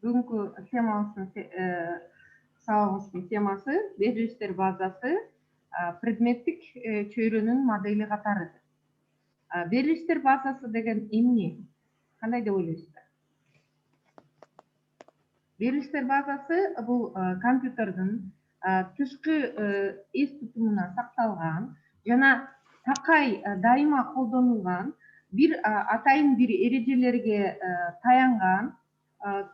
Бүгүнкү темабыздын сабагыбыздын темасы берилиштер базасы предметтик чөйрөнүн модели катары. Берилиштер базасы деген эмне? Кандай деп ойлойсуздар? Берилиштер базасы бул компьютердин тышкы эс тутумуна сакталган жана такай дайыма колдонулган бир атайын бир эрежелерге таянган,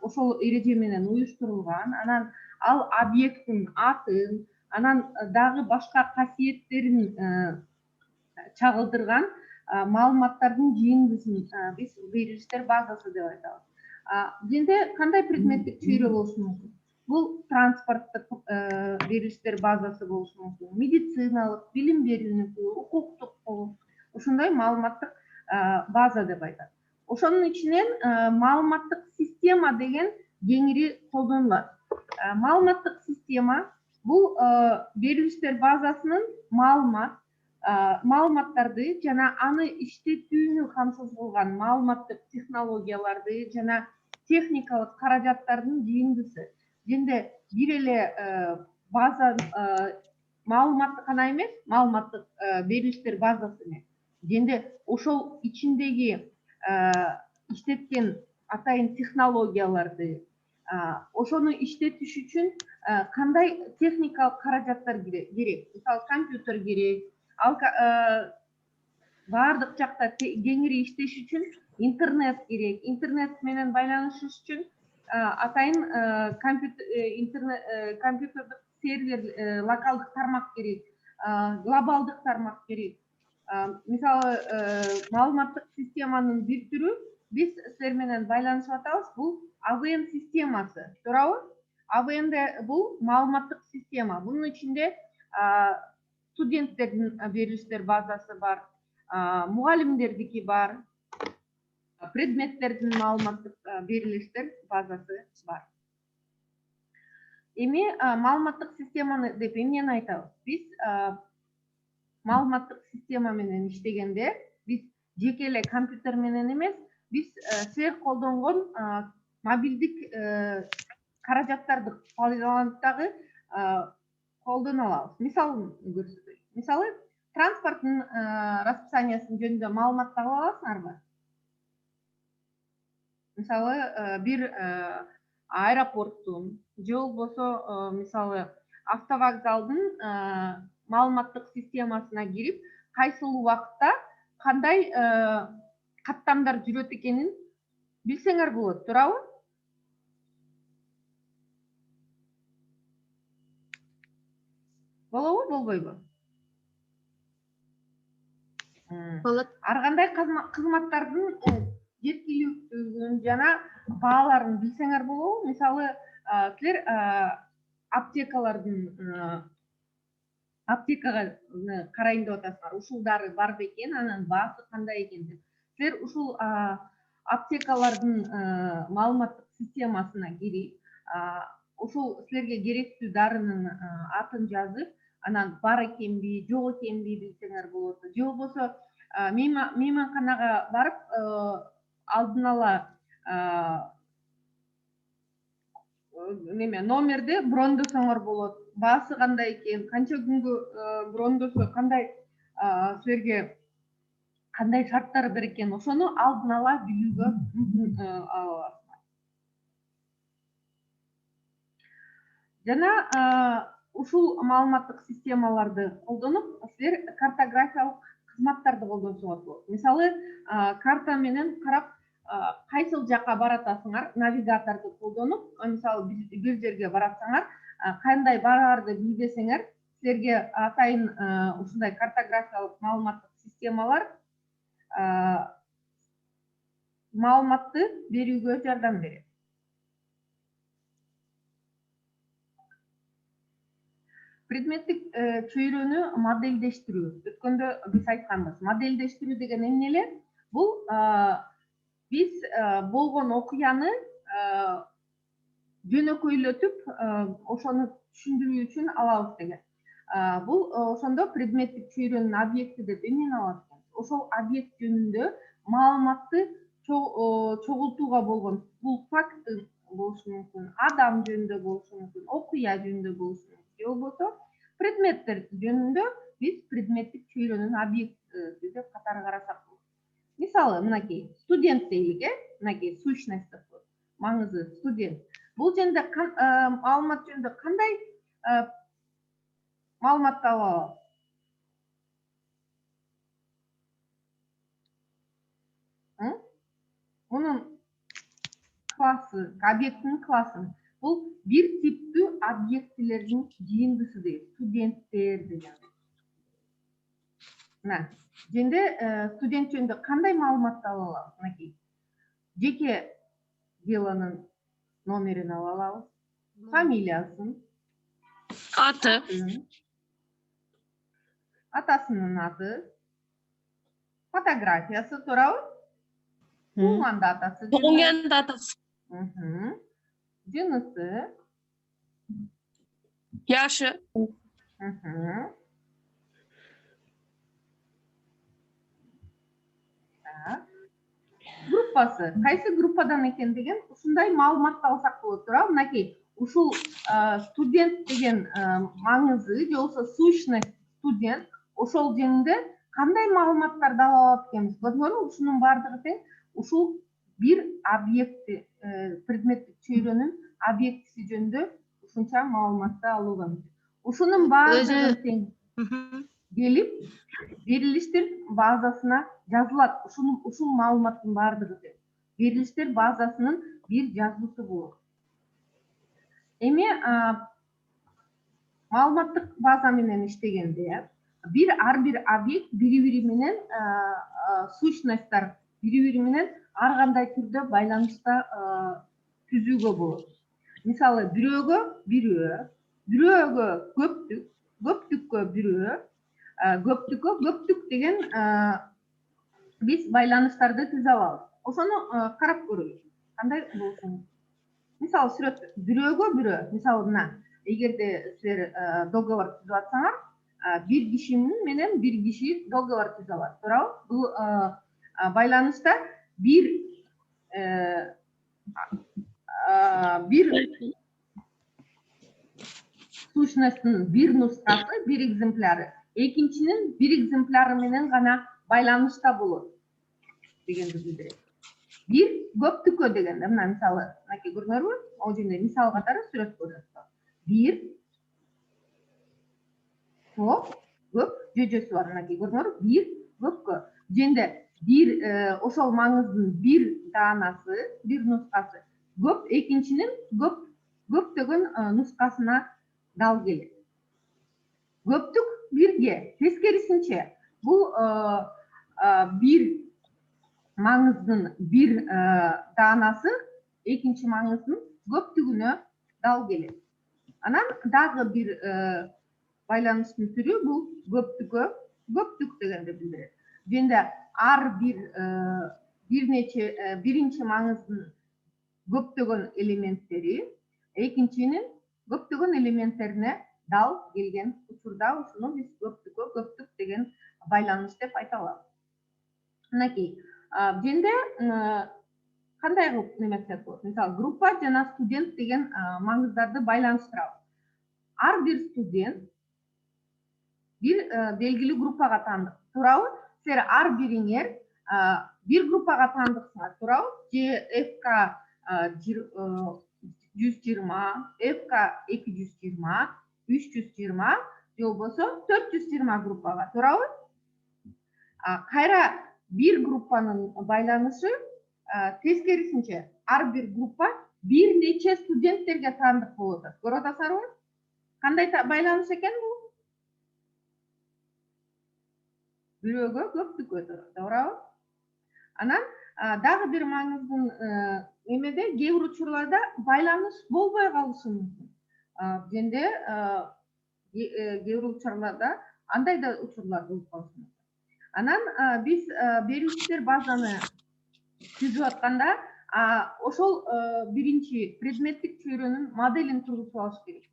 ошол эреже менен уюштурулган, анан ал объекттин атын, анан дагы башка касиеттерин чагылдырган маалыматтардын жыйындысын биз берилиштер базасы деп айтабыз. Бизде кандай предметтик чөйрө болушу мүмкүн? Бул транспорттук берилиштер базасы болушу мүмкүн, медициналык, билим берүүнүкү, укуктук, ушундай маалыматтык база деп айтат. Ошонун ичинен маалыматтык система деген кеңири колдонулат. Маалыматтык система бул берилиштер базасынын маалыматтарды жана аны иштетүүнү камсыз кылган маалыматтык технологияларды жана техникалык каражаттардын жыйындысы. Жөнде бир эле база маалыматтык гана эмес, маалыматтык берилиштер базасы эмес. Жөнде ошол ичиндеги иштеткен атайын технологияларды, ошону иштетиш үчүн кандай техникалык каражаттар керек? Мисалы компьютер керек, ал баардык жакта кеңири иштеш үчүн интернет керек. Интернет менен байланышыш үчүн атайын компьютердик сервер, локалдык тармак керек, глобалдык тармак керек. Мисалы маалыматтык системанын бир түрү биз силер менен байланышып атабыз, бул АВН системасы. Туурабы? АВНде бул маалыматтык система. Бунун ичинде студенттердин берилиштер базасы бар, мугалимдердики бар, предметтердин маалыматтык берилиштер базасы бар. Эми маалыматтык системаны деп эмнени айтабыз? Биз маалыматтык система менен иштегенде биз жеке эле компьютер менен эмес, биз силер колдонгон мобилдик каражаттарды пайдаланып дагы колдоно алабыз. Мисалын көрсөтөйүн. Мисалы, транспорттун расписаниясын жөнүндө маалымат таба аласыңарбы? Мисалы, бир аэропорттун же болбосо мисалы автовокзалдын маалыматтык системасына кирип, кайсыл убакытта кандай каттамдар жүрөт экенин билсеңер болот, туурабы? Болобу, болбойбу? Болот. Ар кандай кызматтардын жеткиликтүүлүгүн жана бааларын билсеңер болобу? Мисалы, силер аптекага карайын деп атасыңар. Ушул дары бар бекен, анан баасы кандай экен деп. Силер ушул аптекалардын маалыматтык системасына кирип, ушул силерге керектүү дарынын атын жазып, анан бар экенби, жок экенби билсеңер болот. Же болбосо мейманканага барып, алдын ала номерди брондосоңор болот. Баасы кандай экен, канча күнгө брондосо, кандай силерге кандай шарттар бар экен, ошону алдын ала билүүгө мүмкүн аласыңар. Жана ушул маалыматтык системаларды колдонуп, силер картографиялык кызматтарды колдонсоңор болот. Мисалы, карта менен карап, кайсыл жака баратасыңар, навигаторду колдонуп, мисалы бир жерге баратсаңар, кандай бараарды билбесеңер, силерге атайын ушундай картографиялык маалыматтык системалар маалыматты берүүгө жардам берет. Предметтик чөйрөнү модельдештирүү. Өткөндө биз айтканбыз. Модельдештирүү деген эмне эле? Бул биз болгон окуяны жөнөкөйлөтүп, ошону түшүндүрүү үчүн алабыз деген. Бул ошондо предметтик чөйрөнүн объекти деп эмнени алат экен? Ошол объект жөнүндө маалыматты чогултууга болгон, бул факт болушу мүмкүн, адам жөнүндө болушу мүмкүн, окуя жөнүндө болушу мүмкүн. Же болбосо предметтер жөнүндө биз предметтик чөйрөнүн объекти деп катары карасак болот. Мисалы, мынакей студент дейлик, мынакей сущность маңызы студент. Бул жөнүндө маалымат жөнүндө кандай маалыматты ала алабыз? Мунун классы, объектинин классын. Бул бир типтүү объектилердин жыйындысы дейт, студенттер деген. Мына, жөнүндө студент жөнүндө кандай маалыматты ала алабыз? Мынакей. Жеке делонун номерин ала алабыз, фамилиясын, Аты. Атасынын аты, фотографиясы, туурабы? Туулган датасы. Туулган датасы. Жынысы. Яшы. Группасы, кайсы группадан экендигин ушундай маалыматты алсак болот, туурабы? Мынакей, ушул студент деген маңызы, же болбосо сущность студент, ошол жөнүндө кандай маалыматтарды ала алат экенбиз? Көрдүңөрбү? Ушунун баардыгы тең ушул бир объекти, предметтик чөйрөнүн объектиси жөнүндө ушунча маалыматты алууга. Ушунун баардыгы тең келип берилиштер базасына жазылат. Ушул маалыматтын баардыгы тең берилиштер базасынын бир жазуусу болот. Эми маалыматтык база менен иштегенде ар бир объект бири-бири менен сущностьтар бири-бири менен ар кандай түрдө байланышта түзүүгө болот. Мисалы, бирөөгө бирөө, бирөөгө көптүк, көптүккө бирөө, көптүккө көптүк деген биз байланыштарды түзө алабыз. Ошону карап көрөлү. Кандай болушу мүмкүн? Мисалы, сүрөт бирөөгө бирөө. Мисалы, мына, эгерде силер договор түзүп атсаңар, бир киши менен бир киши договор түзүп алат, туурабы? Бул байланышта бир сущностьтун бир нускасы, бир экземпляры, экинчинин бир экземпляры менен гана байланышта болот дегенди билдирет. Бир көптүккө дегенде, мына мисалы, мынакей көрдүңөрбү? Ал жерде мисал катары сүрөт көрсөтүлөт. Бир топ көп жөжөсү бар, мынакей көрдүңөрбү? Бир көпкө. Жөнүндө бир ошол маңыздын бир даанасы, бир нускасы көп, экинчинин көптөгөн нускасына дал келет. Көптүк бирге, тескерисинче, бул бир маңыздын бир даанасы экинчи маңыздын көптүгүнө дал келет. Анан дагы бир байланыштын түрү бул көптүккө көптүк дегенди билдирет. Жөнүндө ар бир нече биринчи маңыздын көптөгөн элементтери экинчинин көптөгөн элементтерине дал келген учурда ушуну биз көптүккө көптүк деген байланыш деп айта алабыз. Мынакей, жөнүндө кандай кылып неметсек болот? Мисалы, группа жана студент деген маңыздарды байланыштырабыз. Ар бир студент бир белгилүү группага таандык, туурабы? Силер ар бириңер бир группага таандыксыңар, туурабы? Же FK 120, FK 220, 320, же болбосо 420 группага, туурабы? Кайра бир группанын байланышы тескерисинче ар бир группа бир нече студенттерге таандык болуп атат. Көрүп атасыздарбы? Кандай байланыш экен бул? Бирөөгө көптүккө, туурабы? Анан дагы бир маңыздын эмеде кээ бир учурларда байланыш болбой калышы мүмкүн. Жөнүндө кээ бир учурларда андай да учурлар болуп калышы мүмкүн. Анан биз берилиштер базаны түзүп атканда ошол биринчи предметтик чөйрөнүн моделин тургузуп алыш керек.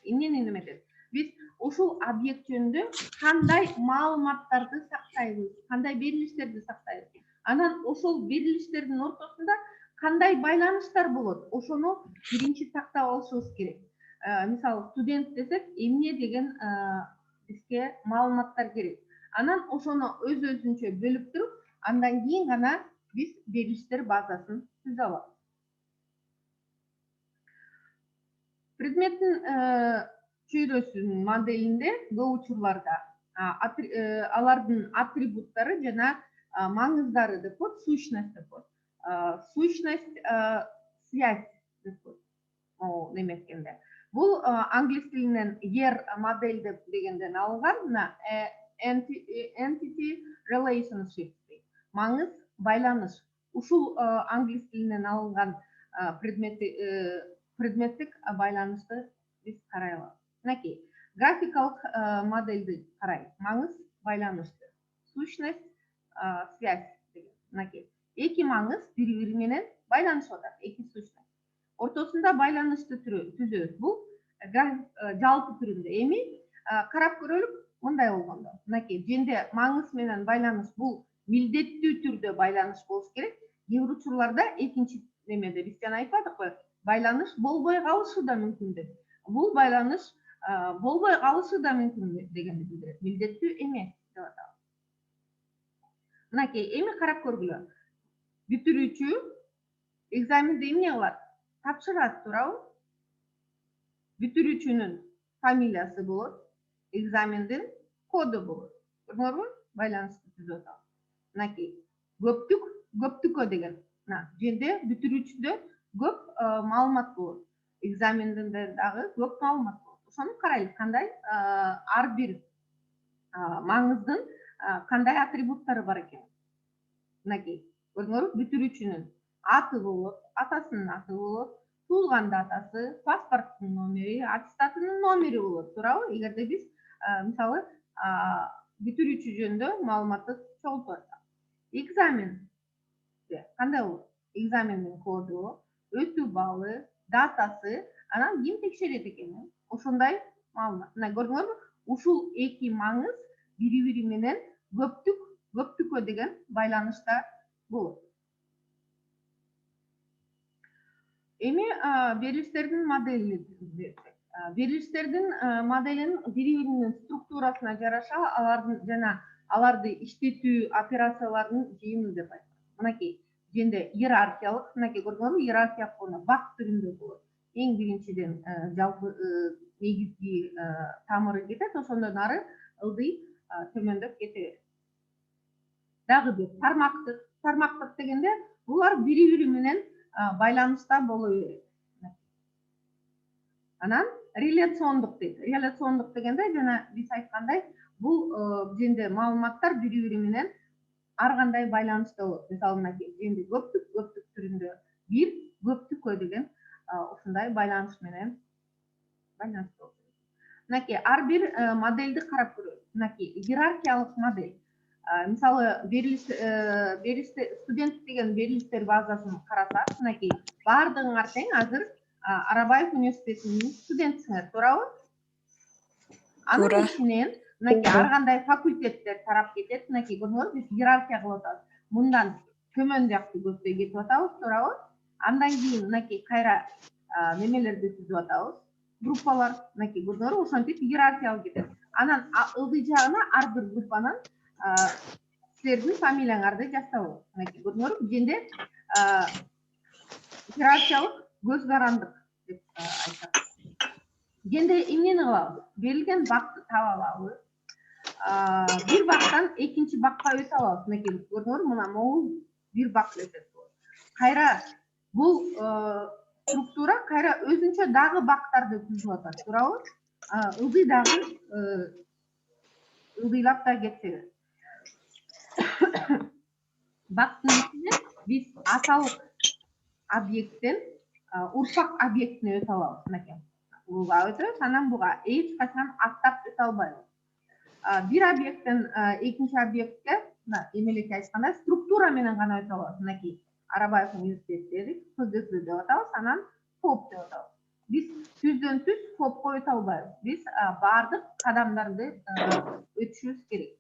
Эмнени неметет? Биз ушул объект жөнүндө кандай маалыматтарды сактайбыз, кандай берилиштерди сактайбыз. Анан ошол берилиштердин ортосунда кандай байланыштар болот, ошону биринчи тактап алышыбыз керек. Мисалы студент десек, эмне деген бизге маалыматтар керек. Анан ошону өз-өзүнчө бөлүп туруп, андан кийин гана биз берилиштер базасын түзө алабыз. Предметтин чөйрөсүнүн моделинде көп учурларда алардын атрибуттары жана маңыздары деп коет, сущность деп коет. Сущность, связь деп коет. Неметкенде. Бул англис тилинен ER модель дегенден алынган, мына entity relationship, маңыз байланыш. Ушул англис тилинен алынган предметтик байланышты биз карай алабыз. Мынакей, графикалык модельди карайбыз. Маңыз байланышты. Сущность, связь деген. Мынакей, эки маңыз бири-бири менен байланышып атат, эки сущность. Ортосунда байланышты түзөбүз. Бул жалпы түрүндө. Эми карап көрөлүк, мындай болгондо. Мынакей, женде маңыз менен байланыш бул милдеттүү түрдө байланыш болуш керек. Кээ бир учурларда экинчи немеде биз жана айтпадыкпы, байланыш болбой калышы да мүмкүн деп. Бул байланыш болбой калышы да мүмкүн дегенди билдирет. Милдеттүү эмес деп атабыз. Мынакей, эми карап көргүлө. Бүтүрүүчү экзаменде эмне кылат? Тапшырат, туурабы? Бүтүрүүчүнүн фамилиясы болот, экзамендин коду болот. Көрдүңөрбү? Байланышты түзүп атабыз. Мынакей, көптүккө деген. Жерде бүтүрүүчүдө көп маалымат болот. Экзамендинде дагы көп маалымат болот. Ошону карайлык, кандай ар бир маңыздын кандай атрибуттары бар экен. Мынакей, көрдүңөрбү? Бүтүрүүчүнүн аты болот, атасынын аты болот, туулган датасы, паспорттун номери, аттестатынын номери болот, туурабы? Эгерде биз мисалы бүтүрүүчү жөнүндө маалыматты чогултуп атсак. Экзамен кандай болот? Экзамендин коду, өтүү балы, датасы, анан ким текшерет экени, ошондой маалымат. Мына көрдүңөрбү? Ушул эки маңыз бири-бири менен көптүккө деген байланышта болот. Эми берилиштердин моделин берсек. Берилиштердин моделин бири-биринин структурасына жараша аларды иштетүү операцияларынын жыйыны деп айтат. Мынакей, женде иерархиялык, мынакей көрдүңөрбү? Иерархия бак түрүндө болот. Эң биринчиден жалпы негизги тамыры кетет, ошондон ары ылдый төмөндөп кете берет. Дагы бир тармактык дегенде булар бири-бири менен байланышта боло берет. Анан реляциондук дейт. Реляциондук дегенде жана биз айткандай, бул женде маалыматтар бири-бири менен ар кандай байланышта болот. Мисалы, мынакей, женде көптүк түрүндө бир көптүккө деген ушундай байланыш менен байланышта болот. Мынакей, ар бир модельди карап көрөлүк. Мынакей, иерархиялык модель. Мисалы, студент деген берилиштер базасын карасак, мынакей, бардыгыңар тең азыр Арабаев университетинин студентсиңер, туурабы? Анын ичинен мынакей ар кандай факультеттер тарап кетет. Мынакей көрдүңөрбү? Биз иерархия кылып атабыз. Мындан төмөн жакты көздөй кетип атабыз, туурабы? Андан кийин мынакей кайра немелерди түзүп атабыз. Группалар, мынакей көрдүңөрбү? Ошентип иерархиялык кетет. Анан ылдый жагына ар бир группанын силердин фамилияңарды жазса болот. Мынакей көрдүңөрбү? Женде иерархиялык көз карандык деп айтат. Женде эмнени кылабыз? Берилген бакты таап алабыз. Бир бактан экинчи бакка өтө алабыз. Мынакей көрдүңөрбү? Мына могул бир бак өтөт. Кайра бул структура кайра өзүнчө дагы бактарды түзүп атат, туурабы? Ылдый дагы ылдыйлап да кетсе. Бактын ичинен биз аталык объекттен урпак объектине өтө алабыз. Мынакей. Буга өтөбүз, анан буга эч качан аттап өтө албайбыз. Бир объекттен экинчи объектке, мына эмелете айтканда, структура менен гана өтө алабыз. Мынакей, Арабаев университети дедик, ФГС деп атабыз, анан ФОП деп атабыз. Биз түздөн түз ФОПко өтө албайбыз. Биз бардык кадамдарды өтүшүбүз керек.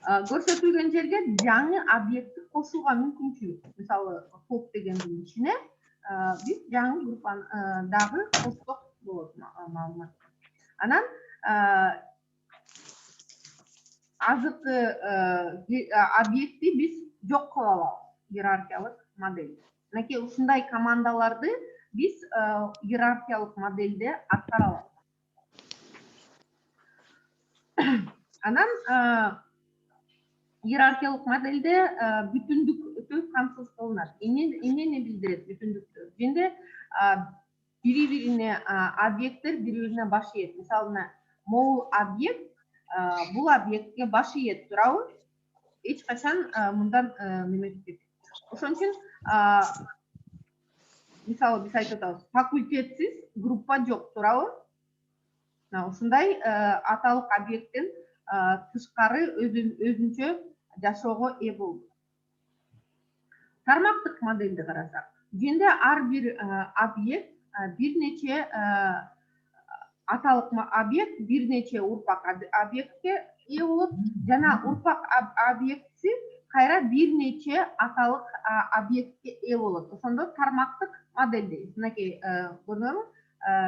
көрсөтүлгөн жерге жаңы объектти кошууга мүмкүнчүлүк. Мисалы, топ дегендин ичине биз жаңы группаны дагы кошсок болот маалымат. Анан азыркы объектти биз жок кыла алабыз иерархиялык модель. Мынакей ушундай командаларды биз иерархиялык модельде аткара алабыз. Анан иерархиялык модельде бүтүндүктү камсыз кылынат. Эмнени билдирет бүтүндүктү? Жөнде бири-бирине объекттер бири-бирине баш ийет. Мисалы, могул объект бул объектке баш ийет, туурабы? Эч качан мындан неметип кетет. Ошон үчүн мисалы биз айтып атабыз, факультетсиз группа жок, туурабы? Ушундай аталык объекттен тышкары өзүнчө жашоого ээ болду. Тармактык модельди карасак, жөнде ар бир объект бир нече аталык объект бир нече урпак объектке ээ болот, жана урпак объектси кайра бир нече аталык объектке ээ болот. Ошондо тармактык модельдейбиз. Мынакей көрдүңөрбү?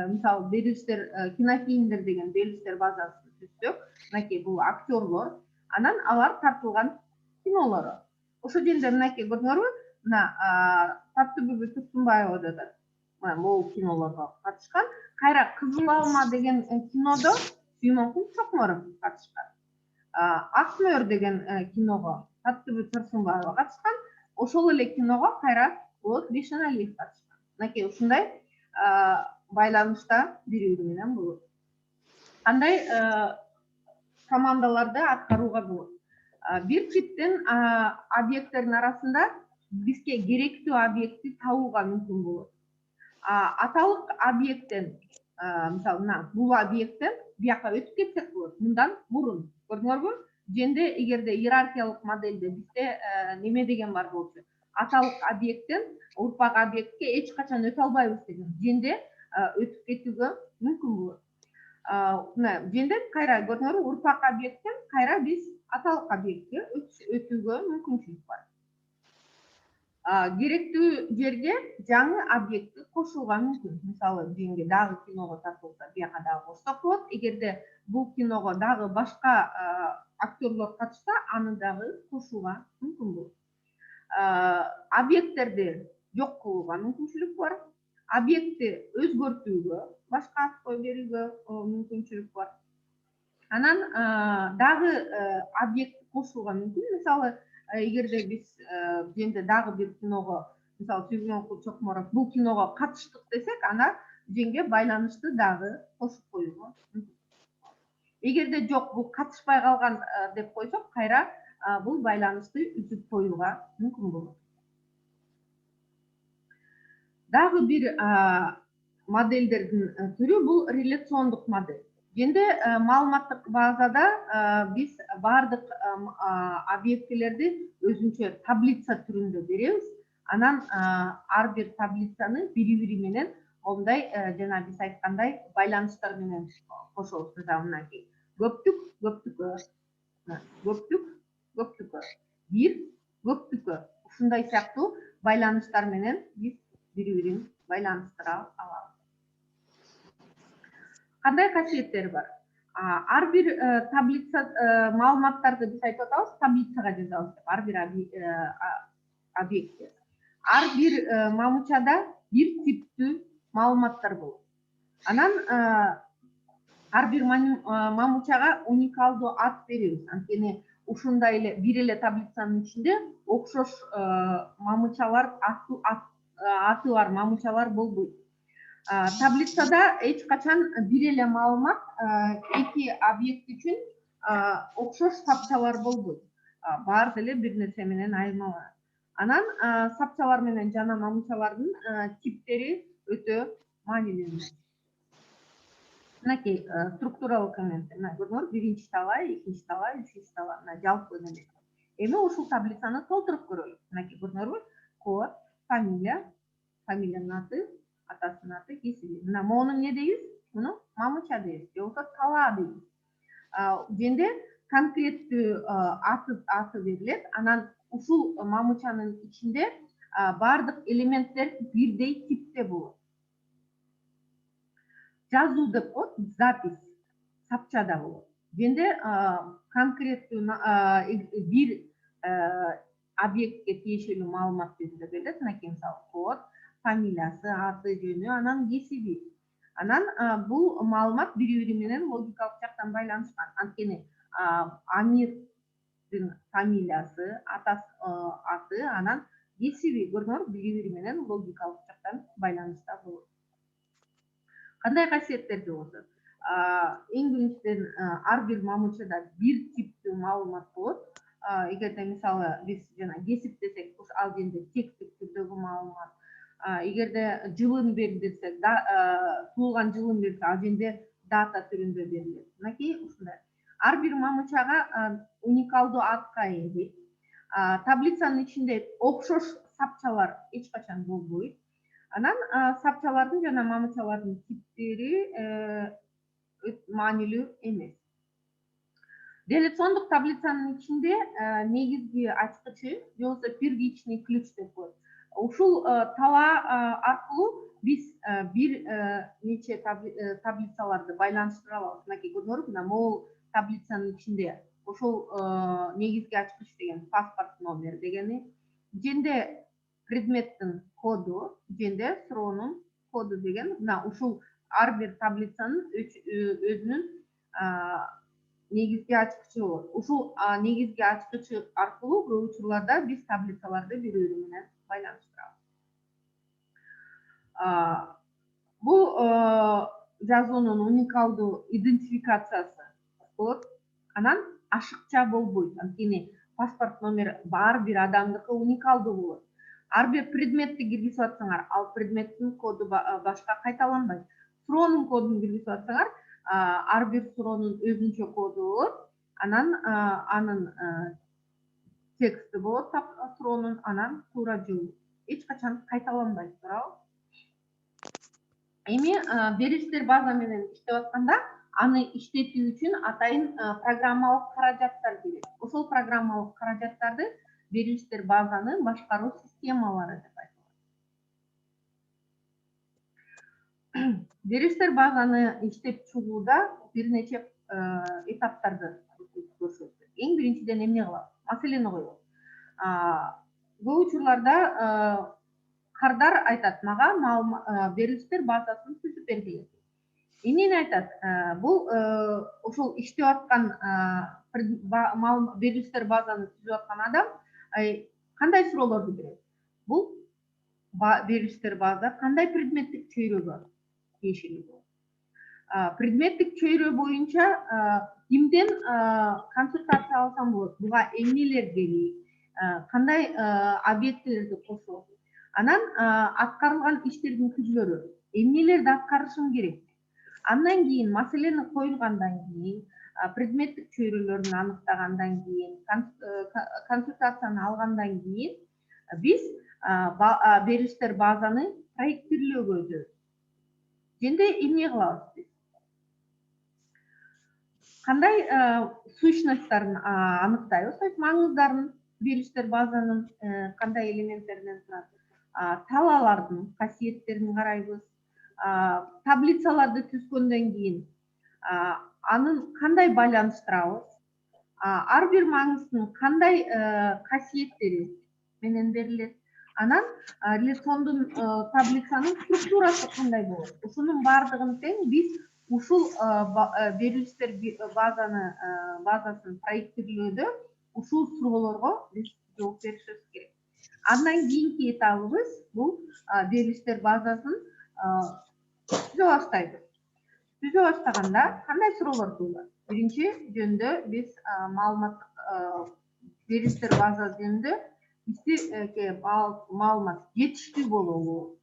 Мисалы, берилиштер, кинофильмдер деген берилиштер базасын түзсөк, мынакей бул актерлор, анан алар тартылган кинолору. Ошол жерде мынакей көрдүңөрбү? Мына Таттыбүбү Турсунбаева деп атат. Могул кинолорго катышкан. Кайра Кызыл алма деген кинодо Сүймөнкул Чокморов катышкан. Ак мөөр деген киного Таттыбүбү Турсунбаева катышкан. Ошол эле киного кайра Болот Бейшеналиев катышкан. Мынакей ушундай байланышта бири-бири менен болот. Кандай командаларды аткарууга болот? Бир типтен объекттердин арасында бизге керектүү объектти табууга мүмкүн болот. Аталык объекттен, мисалы, мына бул объекттен бияка өтүп кетсек болот, мындан мурун. Көрдүңөрбү? Жөнде эгерде иерархиялык модельде бизде неме деген бар болчу. Аталык объекттен урпак объектке эч качан өтө албайбыз деген. Жөнде өтүп кетүүгө мүмкүн болот. Мына жөнде кайра көрдүңөрбү? Урпак объекттен кайра биз аталык объектке өтүүгө мүмкүнчүлүк бар. Керектүү жерге жаңы объектти кошууга мүмкүн. Мисалы, жөнге дагы киного тартылса, бияка дагы кошсок болот. Эгерде бул киного дагы башка актерлор катышса, аны дагы кошууга мүмкүн болот. Объекттерди жок кылууга мүмкүнчүлүк бар. Объектти өзгөртүүгө, башка аткой берүүгө мүмкүнчүлүк бар. Анан дагы объектти кошууга мүмкүн. Мисалы, эгерде биз жөнде дагы бир киного, мисалы, Сүймөнкул Чокморов бул киного катыштык десек, ана жөнге байланышты дагы кошуп коюуга мүмкүн. Эгерде жок, бул катышпай калган деп койсок, кайра бул байланышты үзүп коюуга мүмкүн болот. Дагы бир модельдердин түрү бул реляциондук модель. Жөнде маалыматтык базада биз бардык объектилерди өзүнчө таблица түрүндө беребиз. Анан ар бир таблицаны бири-бири менен мындай жана биз айткандай байланыштар менен кошобуз. Мисалы, мынакей көптүк көптүккө, көптүк көптүккө, бир көптүккө. Ушундай сыяктуу байланыштар менен биз бири-бирин байланыштыра алабыз. Кандай касиеттери бар? Ар бир таблица маалыматтарды биз айтып атабыз, таблицага жазабыз деп, ар бир объектте. Ар бир мамычада бир типтүү маалыматтар болот. Анан ар бир мамычага уникалдуу ат беребиз. Анткени ушундай эле бир эле таблицанын ичинде окшош мамычалар аты бар мамычалар болбойт. Таблицада эч качан бир эле маалымат эки объект үчүн окшош сапчалар болбойт. Баары деле бир нерсе менен айырмаланат. Анан сапчалар менен жана мамычалардын типтери өтө маанилүү. Мынакей структуралык элементтер. Мына көрдүңөр, биринчи талай, экинчи талай, үчүнчү талай. Мына жалпы элемент. Эми ушул таблицаны толтуруп көрөлүк. Мынакей көрдүңөрбү? Код, фамилия, фамилиянын аты, атасынын аты, кесиби. Мына муну эмне дейбиз? Муну мамыча дейбиз, же болбосо талаа дейбиз. Жөнде конкреттүү аты берилет. Анан ушул мамычанын ичинде бардык элементтер бирдей типте болот. Жазуу деп коет, запись сапчада болот. Жөнде конкреттүү бир объектке тиешелүү маалымат берилет. Мисалы код, фамилиясы, аты жөнү, анан кесиби. Анан бул маалымат бири-бири менен логикалык жактан байланышкан. Анткени Амирдин фамилиясы, аты, анан кесиби көрдүңөр бири-бири менен логикалык жактан байланышта болот. Кандай касиеттерди болот? Эң биринчиден ар бир мамычада бир типтүү маалымат болот. Эгерде мисалы биз жана кесип десек, ал жерде текстик түрдөгү маалымат. Эгерде жылын бер десек, туулган жылын берсе, ал жерде дата түрүндө берилет. Мынакей ушундай. Ар бир мамычага уникалдуу атка ээ. Таблицанын ичинде окшош сапчалар эч качан болбойт. Анан сапчалардын жана мамычалардын типтери маанилүү эмес. Делегиондук таблицанын ичинде негизги ачкычы, же болбосо первичный ключ деп коет. Ушул талаа аркылуу биз бир нече таблицаларды байланыштыра алабыз. Мынакей көрдүңөрбү, мына могул таблицанын ичинде ошол негизги ачкыч деген паспорт номер дегени, женде предметтин коду, женде суроонун коду деген, мына ушул ар бир таблицанын өзүнүн негизги ачкычы болот. Ушул негизги ачкычы аркылуу көп учурларда биз таблицаларды бири-бири менен байланыштырабыз. Бул жазуунун уникалдуу идентификациясы болот. Анан ашыкча болбойт. Анткени паспорт номер ар бир адамдыкы уникалдуу болот. Ар бир предметти киргизип атсаңар, ал предметтин коду башка кайталанбайт. Суроонун кодун киргизип атсаңар, ар бир суроонун өзүнчө коду болот. Анан анын тексти болот, суроонун, анан туура жыл эч качан кайталанбайт, туурабы? Эми берилиштер база менен иштеп атканда, аны иштетүү үчүн атайын программалык каражаттар керек. Ошол программалык каражаттарды берилиштер базаны башкаруу системалары деп айтылат. Берилиштер базаны иштеп чыгууда бир нече этаптарды көрсөтөт. Эң биринчиден эмне кылабыз? Маселени коебуз. Көп учурларда кардар айтат, мага берилиштер базасын түзүп бергиле. Эмнени айтат? Бул ошол иштеп аткан берилиштер базаны түзүп аткан адам кандай суроолорду берет? Бул берилиштер база кандай предметтик чөйрөгө тиешелүү болот? Предметтик чөйрө боюнча кимден консультация алсам болот? Буга эмнелер керек? Кандай объектилерди кошот? Анан аткарылган иштердин түрлөрү, эмнелерди аткарышым керек? Андан кийин маселени коюлгандан кийин, предметтик чөйрөлөрүн аныктагандан кийин, консультацияны алгандан кийин биз берилиштер базаны проекттирлөөгө өтөбүз. Жөнде эмне кылабыз биз? Кандай сущносттарын аныктайбыз, маңыздарын, берилиштер базанын кандай элементтеринен турат? Талаалардын касиеттерин карайбыз. Таблицаларды түзгөндөн кийин анын кандай байланыштырабыз? Ар бир маңыздын кандай касиеттери менен берилет? Анан реляциондун таблицанын структурасы кандай болот? Ушунун баардыгын тең биз ушул берилиштер базасын проекттирлөөдө ушул суроолорго биз жооп беришибиз керек. Андан кийинки этабыбыз бул берилиштер базасын түзө баштайбыз. Түзө баштаганда кандай суроолор туурат? Биринчи жөндө биз маалыматтык берилиштер база жөнүндө бизге маалымат жетиштүү болобу?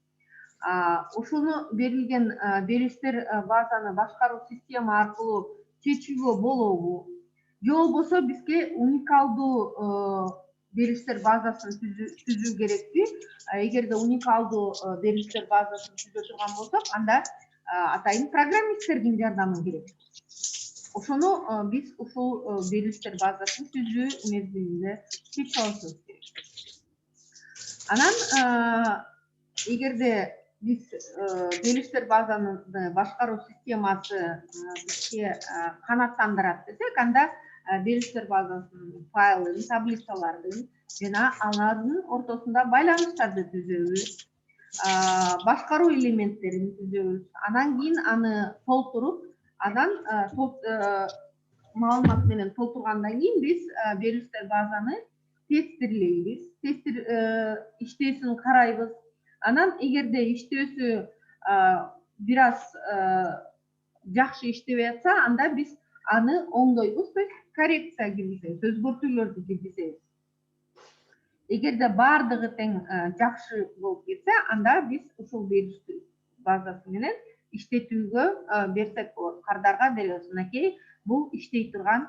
Ошону берилген берилиштер базаны башкаруу система аркылуу чечүүгө болобу? Же болбосо бизге уникалдуу берилиштер базасын түзүү керекпи? Эгерде уникалдуу берилиштер базасын түзө турган болсок, анда атайын программисттердин жардамы керек. Ошону биз ушул берилиштер базасын түзүү мезгилинде чечип алышыбыз керек. Анан эгерде биз берилиштер базанын башкаруу системасы бизге канааттандырат десек, анда берилиштер базасынын файлын, таблицалардын жана алардын ортосунда байланыштарды түзөбүз, башкаруу элементтерин түзөбүз. Анан кийин аны толтуруп, анан маалымат менен толтургандан кийин биз берилиштер базаны тестирлейбиз, иштөөсүн карайбыз. Анан эгерде иштөөсү бир аз жакшы иштебей атса, анда биз аны оңдойбуз, то есть коррекция киргизебиз, өзгөртүүлөрдү киргизебиз. Эгерде баардыгы тең жакшы болуп кетсе, анда биз ушул берилиштер базасы менен иштетүүгө берсек болот. Кардарга деле ушунакей бул иштей турган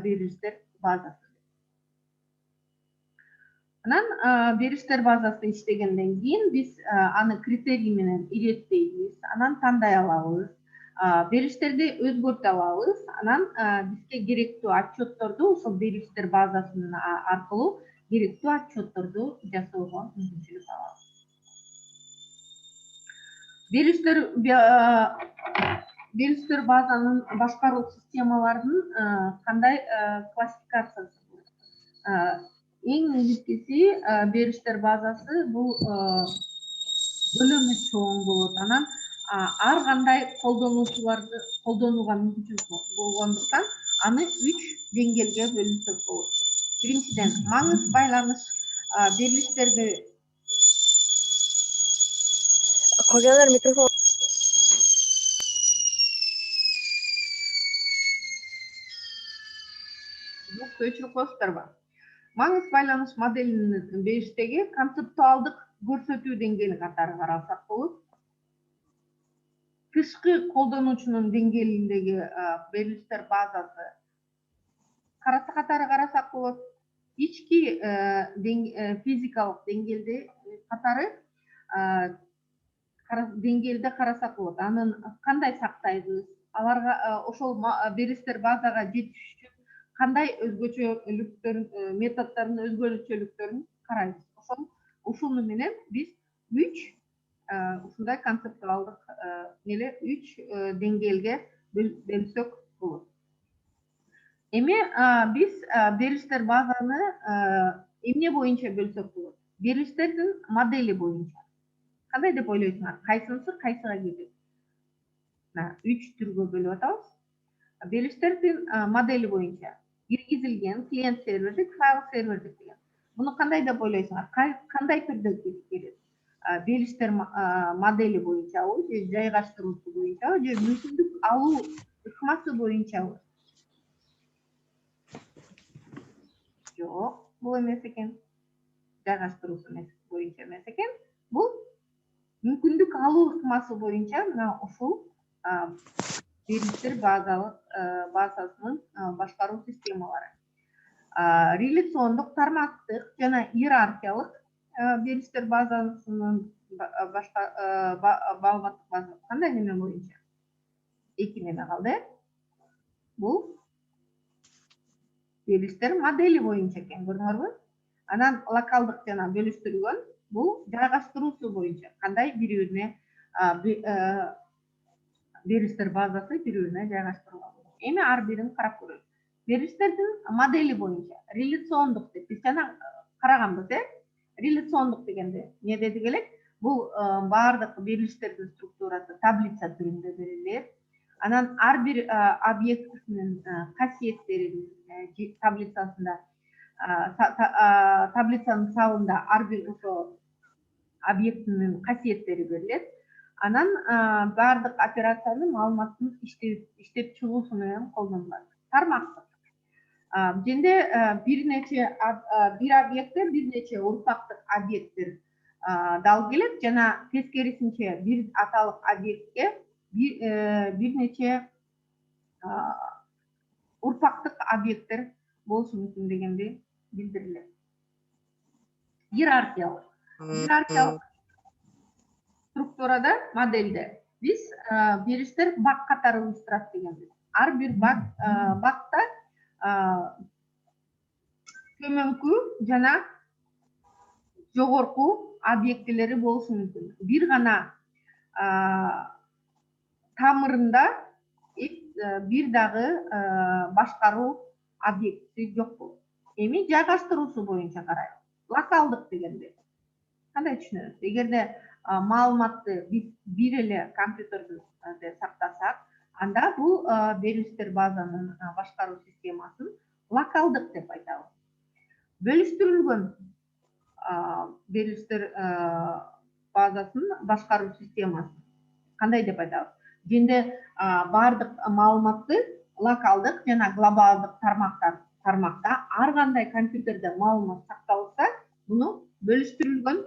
берилиштер базасы. Анан берилиштер базасы иштегенден кийин биз аны критерий менен иреттейбиз, анан тандай алабыз, берилиштерди өзгөртө алабыз, анан бизге керектүү отчетторду ушул берилиштер базасынын аркылуу керектүү отчетторду жасоого мүмкүнчүлүк алабыз. Берилиштер базанын башкаруу системаларынын кандай классификациясы бар? Эң негизгиси берилиштер базасы бул көлөмү чоң болот. Анан ар кандай колдонуучуларды колдонууга мүмкүнчүлүк болгондуктан аны 3 деңгээлге бөлүнсөк болот. Биринчиден, маңыз байланыш берилиштерди Kocalar mikrofon. звукту өчүрүп коесуздарбы? Маңыз байланыш моделинин берилиштеги концептуалдык көрсөтүү деңгээли катары каралсак болот. Тышкы колдонуучунун деңгээлиндеги берилиштер базасы катары карасак болот. Ички физикалык деңгээлде катары деңгээлде карасак болот. Анын кандай сактайбыз? Аларга ошол берилиштер базага жетиш үчүн кандай өзгөчөлүктөрүн, методдордун өзгөчөлүктөрүн карайбыз. Ушуну менен биз 3 ушундай концептуалдык 3 деңгээлге бөлсөк болот. Эми биз берилиштер базаны эмне боюнча бөлсөк болот? Берилиштердин модели боюнча. Кандай деп ойлойсуңар? Кайсынысы кайсыга кетет? 3 түргө бөлүп атабыз. Берилиштердин модели боюнча киргизилген клиент сервердик, файл сервердик деген. Муну кандай деп ойлойсуңар? Кандай түрдө келет? Берилиштер модели боюнчабы, же жайгаштыруусу боюнчабы, же мүмкүндүк алуу ыкмасы боюнчабы? Жок, бул эмес экен. Жайгаштыруусу боюнча эмес экен. Бул мүмкүндүк алуу ыкмасы боюнча мына ушул берилиштер базасынын башкаруу системалары. Реляциондук, тармактык жана иерархиялык берилиштер базасынын маалыматтык базасы кандай неме боюнча? 2 неме калды. Бул берилиштер модели боюнча экен, көрдүңөрбү? Анан локалдык жана бөлүштүрүлгөн бул жайгаштыруусу боюнча. Кандай бири-бирине берилиштер базасы бири-бирине жайгаштырылган. Эми ар бирин карап көрөлүк. Берилиштердин модели боюнча реляциондук деп биз жана караганбыз, реляциондук дегенде эмне дедик элек? Бул баардык берилиштердин структурасы таблица түрүндө берилет. Анан ар бир объектинин касиеттерин таблицасында таблицанын сабында ар бир ошо объектинин касиеттери берилет. Анан баардык операцияны маалыматтын иштеп чыгуусу менен колдонулат. Тармактык. Женде бир объектте бир нече урпактык объекттер дал келет жана тескерисинче бир аталык объектке бир нече урпактык объекттер болушу мүмкүн дегенди билдирилет. Иерархиялык структурада, модельде биз берилиштер бак катары уюштурат дегенбиз. ар бир бакта төмөнкү жана жогорку объектилери болушу мүмкүн. Бир гана тамырында бир дагы башкаруу объектиси жок болот. Эми жайгаштыруусу боюнча карайлы. Локалдык дегенде кандай түшүнөбүз? Эгерде маалыматты биз бир эле компьютерде сактасак, анда бул берилиштер базанын башкаруу системасын локалдык деп айтабыз. Бөлүштүрүлгөн берилиштер базасын башкаруу системасы кандай деп айтабыз? Жөнде бардык маалыматты локалдык жана глобалдык тармакта ар кандай компьютерде маалымат сакталса, буну бөлүштүрүлгөн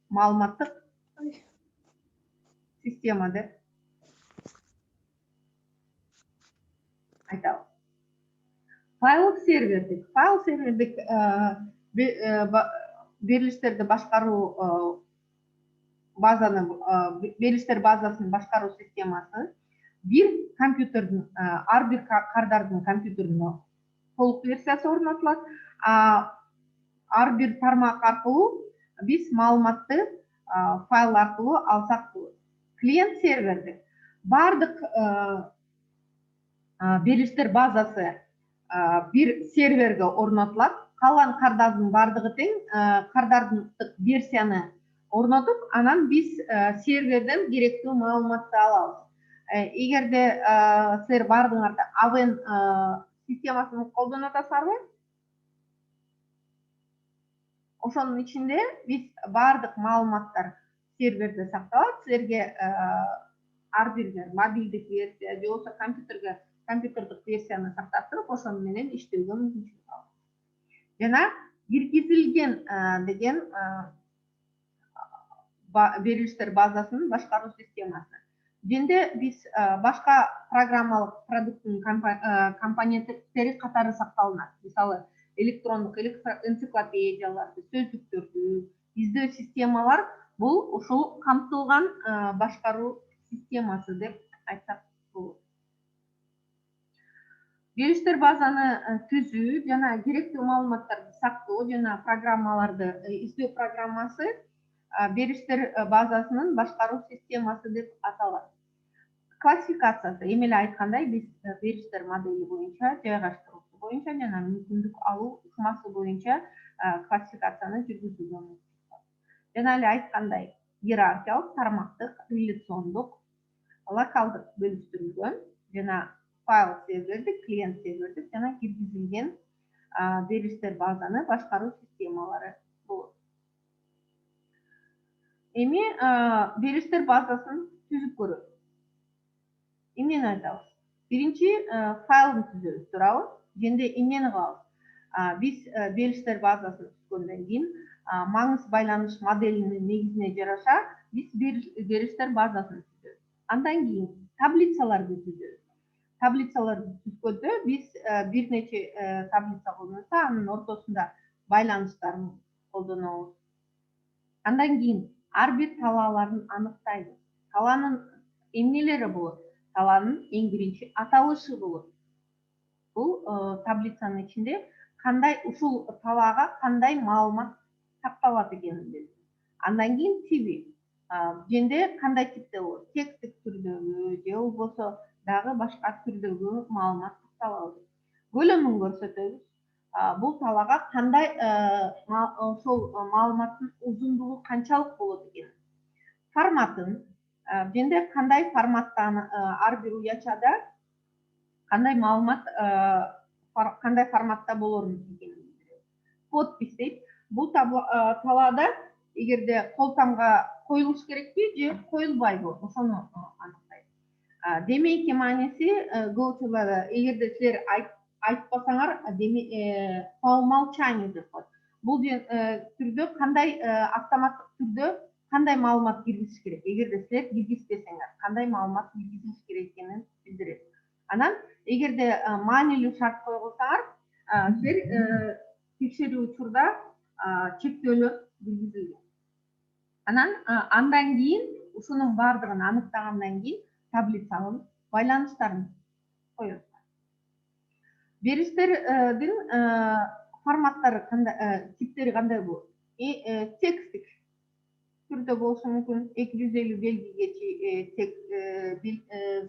маалыматтык система деп айтабыз. Файлдык сервердик берилиштерди башкаруу берилиштер базасын башкаруу системасы бир компьютердин ар бир кардардын компьютерине толук версиясы орнотулат. Ар бир тармак аркылуу биз маалыматты файл аркылуу алсак болот. Клиент серверди бардык берилиштер базасы бир серверге орнотулат. Калган кардардын бардыгы тең кардардык версияны орнотуп, анан биз серверден керектүү маалыматты алабыз. Эгерде силер бардыгыңарда AVN системасын колдонуп атасыздарбы? Ошонун ичинде биз бардык маалыматтар серверде сакталат. Силерге ар бир мобилдик версия же болбосо компьютердик версияны сакташтырып, ошону менен иштөөгө мүмкүнчүлүк алат. Жана киргизилген деген берилиштер базасынын башкаруу системасы. Жөнде биз башка программалык продукттун компоненттери катары сакталынат. Мисалы, электрондук энциклопедияларды, сөздүктөрдү, издөө системалар бул ушул камтылган башкаруу системасы деп айтсак болот. Берилиштер базаны түзүү жана керектүү маалыматтарды сактоо жана программаларды издөө программасы берилиштер базасынын башкаруу системасы деп аталат. Классификациясы эми эле айткандай, биз берилиштер модели боюнча, жайгаштыруусу боюнча жана мүмкүндүк алуу ыкмасы боюнча классификацияны жүргүзүүгө мүмкүнчүлүк бар. Жана эле айткандай, иерархиялык, тармактык, реляциондук, локалдык бөлүштүрүлгөн жана файл сервердик, клиент сервердик жана киргизилген берилиштер базаны башкаруу системалары болот. Эми берилиштер базасын түзүп көрөлү. Эмнени айтабыз? Биринчи файлын түзөбүз, туурабы? Жөнде эмнени кылабыз? Биз берилиштер базасын түзгөндөн кийин маңыз байланыш моделинин негизине жараша биз берилиштер базасын түзөбүз. Андан кийин таблицаларды түзөбүз. Таблицаларды түзгөндө биз бир нече таблица колдонсо, анын ортосунда байланыштарын колдонобуз. Андан кийин ар бир талааларын аныктайбыз. Талаанын эмнелери болот? Талаанын эң биринчи аталышы болот. Бул таблицанын ичинде кандай ушул талаага кандай маалымат сакталат экенин билебиз. Андан кийин тиби. Жөнде кандай типте болот? Текстик түрдөгү же болбосо дагы башка түрдөгү маалымат сакталабы. Көлөмүн көрсөтөбүз. Бул талаага кандай ошол маалыматтын узундугу канчалык болот экен. Форматын, жөнде кандай форматта ар бир уячада кандай маалымат кандай форматта болорун экенин билдирет. Подпись дейт. Бул талаада эгерде колтамга коюлуш керекпи же коюлбайбы, ошону аныктайт. Демейки мааниси эгерде силер айтпасаңар, по умолчанию деп коет. Бул түрдө кандай автоматтык түрдө кандай маалымат киргизиш керек? Эгерде силер киргизбесеңер, кандай маалымат киргизиш керек экенин билдирет. Анан эгерде маанилүү шарт койгузсаңар, силер текшерүү учурда чектөөлөр киргизилген. Андан кийин ушунун бардыгын аныктагандан кийин таблицанын байланыштарын коет. Бериштердин форматтары кандай, типтери кандай болот? Текстик түрдө болушу мүмкүн, 250 белгиге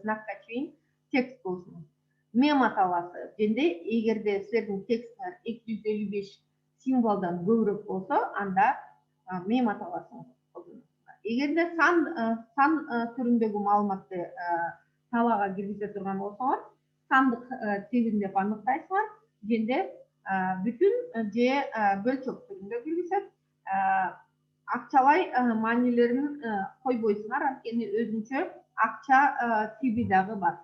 знакка чейин текст болушу мүмкүн. Мем аталасы жөнде эгерде силердин текстиңер 255 символдон көбүрөөк болсо, анда мем аталасын колдоносуңар. Эгерде сан түрүндөгү маалыматты талаага киргизе турган болсоңор, сандык тегин деп аныктайсыңар, жөнде бүтүн же бөлчөк түрүндө киргизет. Акчалай маанилерин койбойсуңар, анткени өзүнчө акча тиби дагы бар.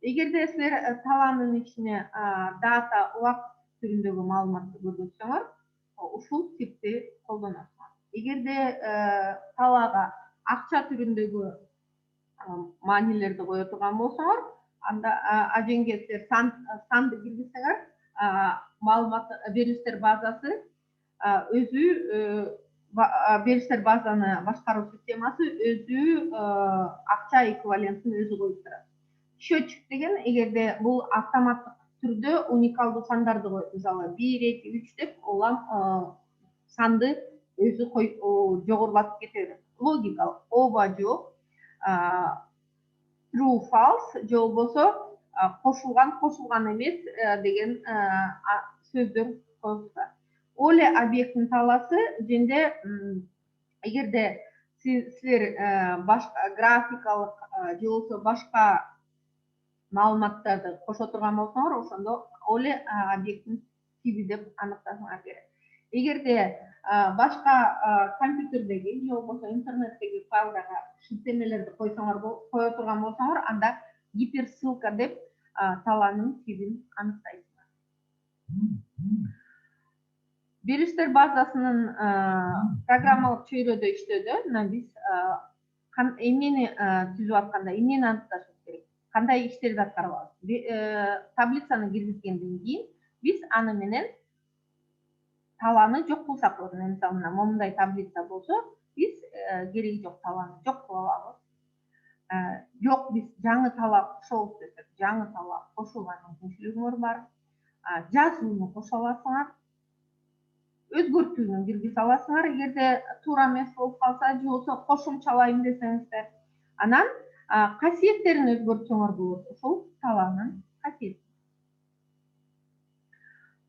Эгерде силер талаанын ичине дата, убакыт түрүндөгү маалыматты көргөзсөңөр, ушул типти колдоносуңар. Эгерде талаага акча түрүндөгү маанилерди кое турган болсоңор, анда аженге силер санды киргизсеңер, маалымат берилиштер базасы өзү берилиштер базаны башкаруу системасы өзү акча эквивалентин өзү коюп турат. Счетчик деген эгерде бул автоматтык түрдө уникалдуу сандарды коет, мисалы 1, 2, 3 деп улам санды өзү жогорулатып кете берет. Логикалык ооба жок, true false же болбосо кошулган эмес деген сөздөр коюлса. Оле объекттин талаасы жөнде эгерде силер башка графикалык же болбосо башка маалыматтарды кошо турган болсоңор, ошондо оле объекттин тиби деп аныкташыңар керек. Эгерде башка компьютердеги же болбосо интернеттеги файлдарга шифремелерди кое турган болсоңор, анда гиперссылка деп талаанын тибин аныктайсыңар. Берилиштер базасынын программалык чөйрөдө иштөөдө мына биз эмнени түзүп атканда эмнени аныкташыбыз керек? Кандай иштерди аткарып алабыз? Таблицаны киргизгенден кийин биз аны менен талааны жок кылсак болот. Мисалы, мына момундай таблица болсо, биз кереги жок талааны жок кылып алабыз. Жок, биз жаңы талаа кошобуз десек, жаңы талаа кошууга мүмкүнчүлүгүңөр бар. Жазууну кошо аласыңар. Өзгөртүүнү киргизе аласыңар, эгерде туура эмес болуп калса, же болбосо кошумчалайм десеңиздер. Анан касиеттерин өзгөртсөңөр болот. Ушул талаанын касиети.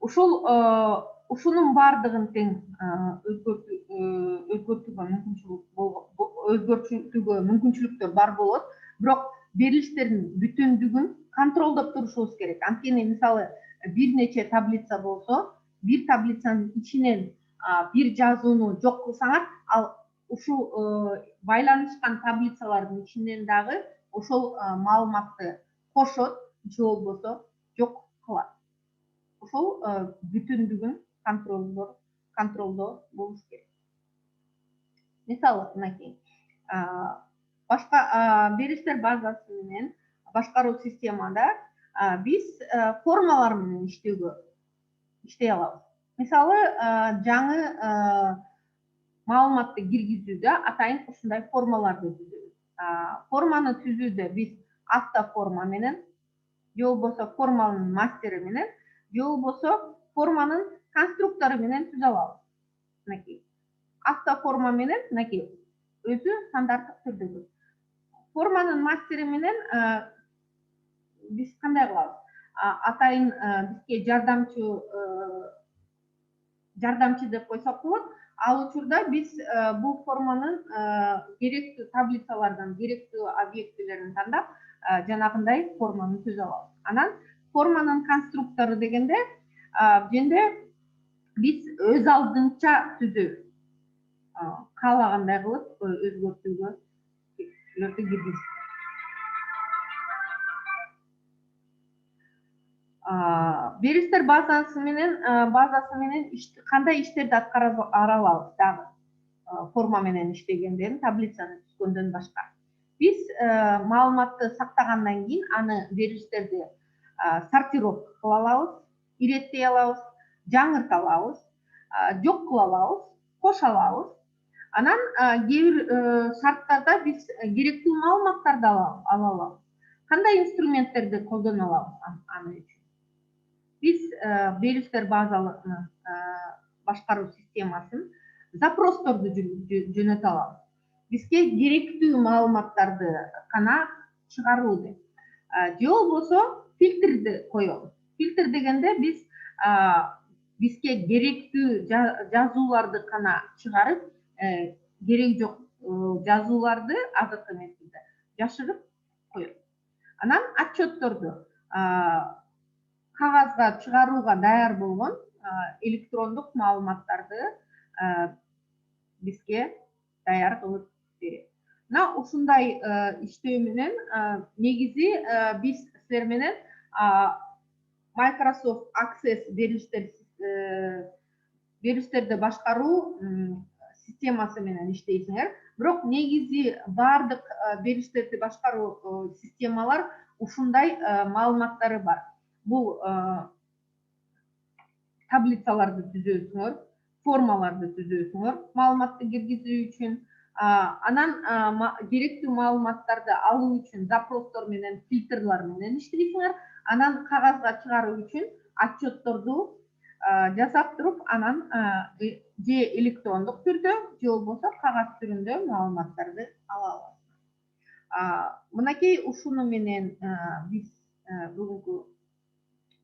Ушунун бардыгын тең өзгөртүүгө мүмкүнчүлүктөр бар болот, бирок берилиштердин бүтүндүгүн контролдоп турушубуз керек. Анткени мисалы бир нече таблица болсо, бир таблицанын ичинен бир жазууну жок кылсаңар, ал ушул байланышкан таблицалардын ичинен дагы ошол маалыматты кошот же болбосо жок кылат. Ошол бүтүндүгүн контролдо болуш керек. Мисалы, мынакей, башка берилиштер базасы менен башкаруу системада биз формалар менен иштей алабыз. Мисалы, жаңы маалыматты киргизүүдө атайын ушундай формаларды түзөбүз. Форманы түзүүдө биз автоформа менен, же болбосо форманын мастери менен, же болбосо форманын конструктору менен түзө алабыз. Мынакей, автоформа менен мынакей өзү стандарттык түрдөгү. Форманын мастери менен биз кандай кылабыз? Атайын бизге жардамчы деп койсок болот. Ал учурда биз бул форманын керектүү таблицалардан керектүү объектилерин тандап, жанагындай форманы түзө алабыз. Анан форманын конструктору дегенде жөнде биз өз алдынча түзөбүз. Каалагандай кылып өзгөртүүгө киргизип. Берилиштер базасы менен кандай иштерди аткара алабыз дагы форма менен иштегенден, таблицаны түзгөндөн башка. Биз маалыматты сактагандан кийин аны берилиштерди сортировка кыла алабыз, иреттей алабыз, жаңырта алабыз, жок кыла алабыз, кошо алабыз. Анан кээ бир шарттарда биз керектүү маалыматтарды ала алабыз. кандай инструменттерди колдоно алабыз аны үчүн? Биз берилиштер базалыгын башкаруу системасын запросторду жөнөтө алабыз. Бизге керектүү маалыматтарды гана чыгаруу деп. Же болбосо фильтрди коебуз. Фильтр дегенде биз бизге керектүү жазууларды гана чыгарып, кереги жок жазууларды азыркы мезгилде жашырып коебуз. Анан отчетторду кагазга чыгарууга даяр болгон электрондук маалыматтарды бизге даяр кылып берет. Мына ушундай иштөө менен негизи биз силер менен Microsoft Access берилиштерди башкаруу системасы менен иштейсиңер. Бирок негизи бардык берилиштерди башкаруу системалар ушундай маалыматтары бар. Бул таблицаларды түзөсүңөр, формаларды түзөсүңөр, маалыматты киргизүү үчүн, анан керектүү маалыматтарды алуу үчүн запростор менен, фильтрлар менен иштейсиңер, анан кагазга чыгаруу үчүн отчетторду жасап туруп, анан же электрондук түрдө, же болбосо кагаз түрүндө маалыматтарды ала аласыздар. Мынакей ушуну менен биз бүгүнкү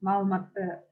маалыматты